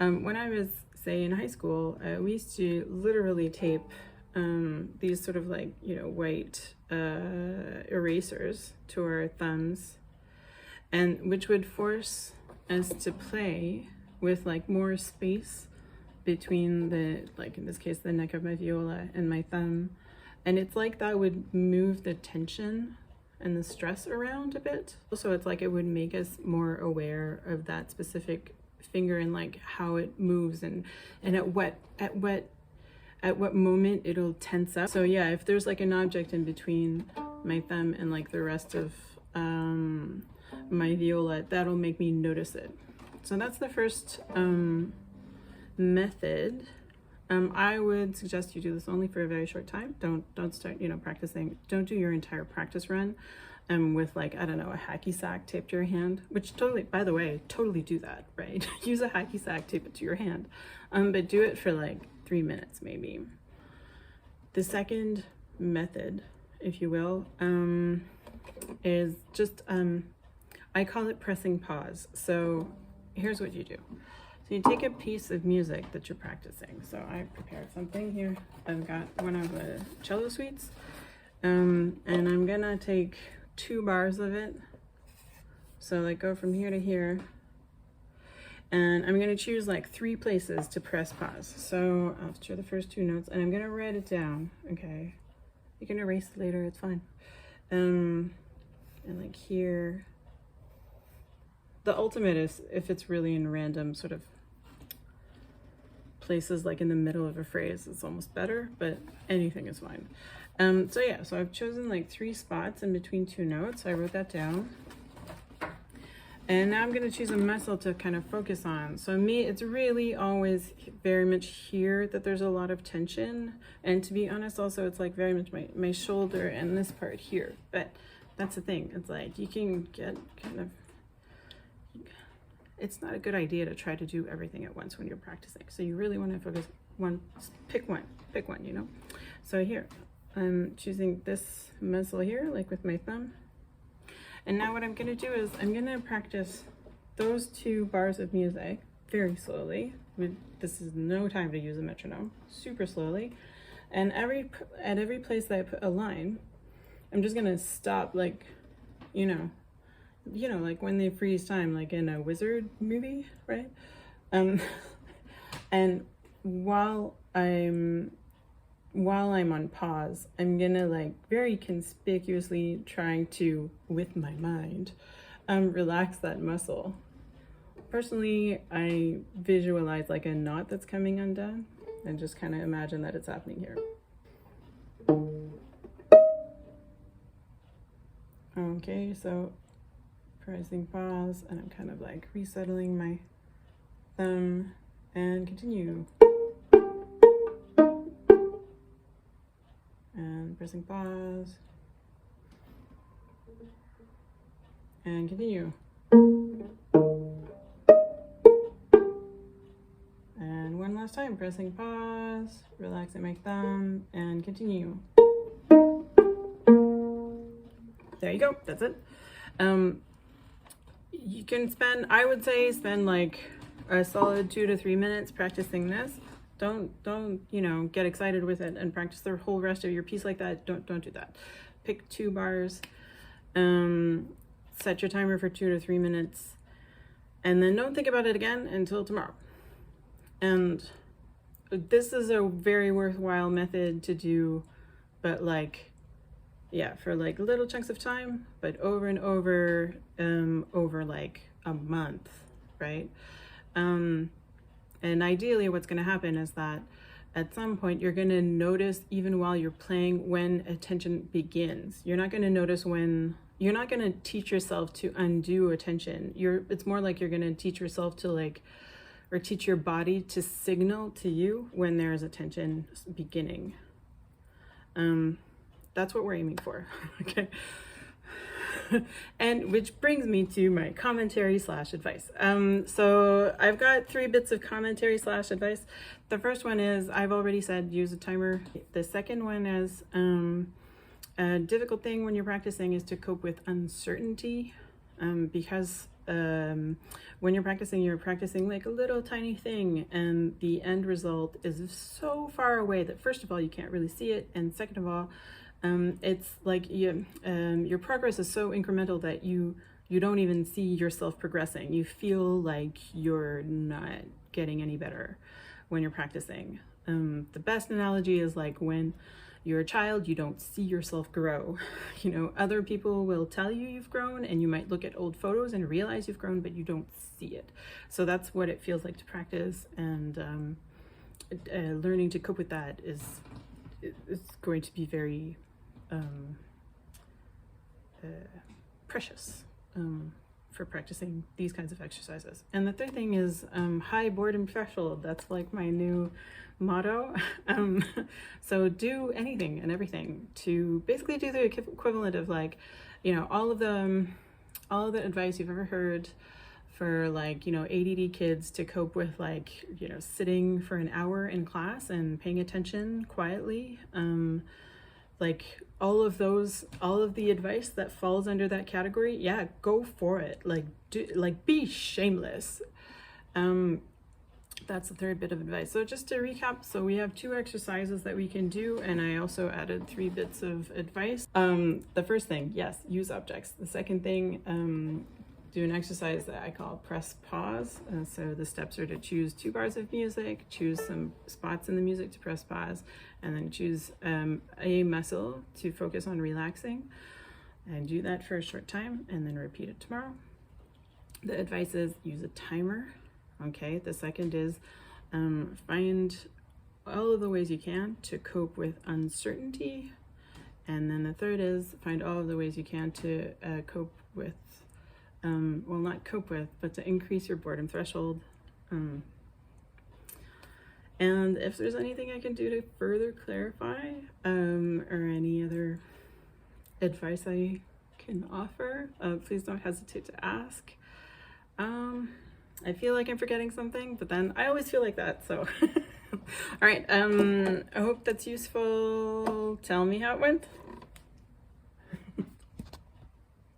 When I was, say, in high school, we used to literally tape these sort of like, white erasers to our thumbs, and which would force us to play with like more space between the, like in this case, the neck of my viola and my thumb. And it's like that would move the tension and the stress around a bit. So it's like it would make us more aware of that specific finger and like how it moves and at what moment it'll tense up. So yeah, if there's like an object in between my thumb and like the rest of my viola, that'll make me notice it. So that's the first method. I would suggest you do this only for a very short time. Don't start, practicing. Don't do your entire practice run with like, I don't know, a hacky sack taped to your hand, which totally, by the way, totally do that, right? Use a hacky sack, tape it to your hand, but do it for like 3 minutes maybe. The second method, if you will, is just, I call it pressing pause. So here's what you do. So you take a piece of music that you're practicing. So I prepared something here. I've got one of the cello suites, and I'm gonna take 2 bars of it. So like go from here to here, and I'm gonna choose like 3 places to press pause. So after the first 2 notes, and I'm gonna write it down. Okay, you can erase it later, it's fine. And like here, the ultimate is if it's really in random sort of places, like in the middle of a phrase, it's almost better, but anything is fine. So yeah, so I've chosen like 3 spots in between 2 notes. I wrote that down. And now I'm going to choose a muscle to kind of focus on. So me, it's really always very much here that there's a lot of tension. And to be honest, also, it's like very much my shoulder and this part here. But that's the thing. It's like you can get kind of, it's not a good idea to try to do everything at once when you're practicing. So you really want to focus pick one, So here, I'm choosing this muscle here, like with my thumb. And now what I'm gonna do is I'm gonna practice those 2 bars of music very slowly. This is no time to use a metronome, super slowly. And at every place that I put a line, I'm just gonna stop, like, like when they freeze time, like in a wizard movie, right? And while I'm on pause, I'm gonna like very conspicuously trying to, with my mind, relax that muscle. Personally, I visualize like a knot that's coming undone and just kind of imagine that it's happening here. Okay, so pressing pause, and I'm kind of like resettling my thumb, and continue. And pressing pause, and continue. And one last time, pressing pause, relaxing my thumb, and continue. There you go, that's it. You can spend, I would say, like a solid 2 to 3 minutes practicing this. Don't get excited with it and practice the whole rest of your piece like that. Don't do that. Pick 2 bars, set your timer for 2 to 3 minutes, and then don't think about it again until tomorrow. And this is a very worthwhile method to do, but like, yeah, for like little chunks of time, but over and over, over like a month, right? And ideally what's going to happen is that at some point you're going to notice, even while you're playing, when attention begins. You're not going to notice when, you're not going to teach yourself to undo attention. It's more like you're going to teach yourself to like, or teach your body to signal to you when there's attention beginning. That's what we're aiming for, okay? And which brings me to my commentary / advice. So I've got 3 bits of commentary / advice. The first one is, I've already said, use a timer. The second one is, a difficult thing when you're practicing is to cope with uncertainty, because when you're practicing like a little tiny thing, and the end result is so far away that first of all you can't really see it, and second of all, it's like your progress is so incremental that you don't even see yourself progressing. You feel like you're not getting any better when you're practicing. The best analogy is like when you're a child, you don't see yourself grow. You know, other people will tell you you've grown, and you might look at old photos and realize you've grown, but you don't see it. So that's what it feels like to practice, and learning to cope with that is going to be very precious for practicing these kinds of exercises. And the third thing is high boredom threshold. That's like my new motto. So do anything and everything to basically do the equivalent of, like, you know, all of the advice you've ever heard for, like, you know, ADD kids to cope with, like, you know, sitting for an hour in class and paying attention quietly. Like all of the advice that falls under that category, yeah, go for it. Like be shameless. That's the third bit of advice. So just to recap, so we have 2 exercises that we can do, and I also added 3 bits of advice. The first thing, yes, use objects. The second thing, do an exercise that I call press pause. So the steps are to choose 2 bars of music, choose some spots in the music to press pause, and then choose a muscle to focus on relaxing, and do that for a short time, and then repeat it tomorrow. The advice is use a timer. Okay, the second is find all of the ways you can to cope with uncertainty, and then the third is find all of the ways you can to cope with well, not cope with, but to increase your boredom threshold. And if there's anything I can do to further clarify, or any other advice I can offer, please don't hesitate to ask. I feel like I'm forgetting something, but then I always feel like that, so. All right, I hope that's useful. Tell me how it went.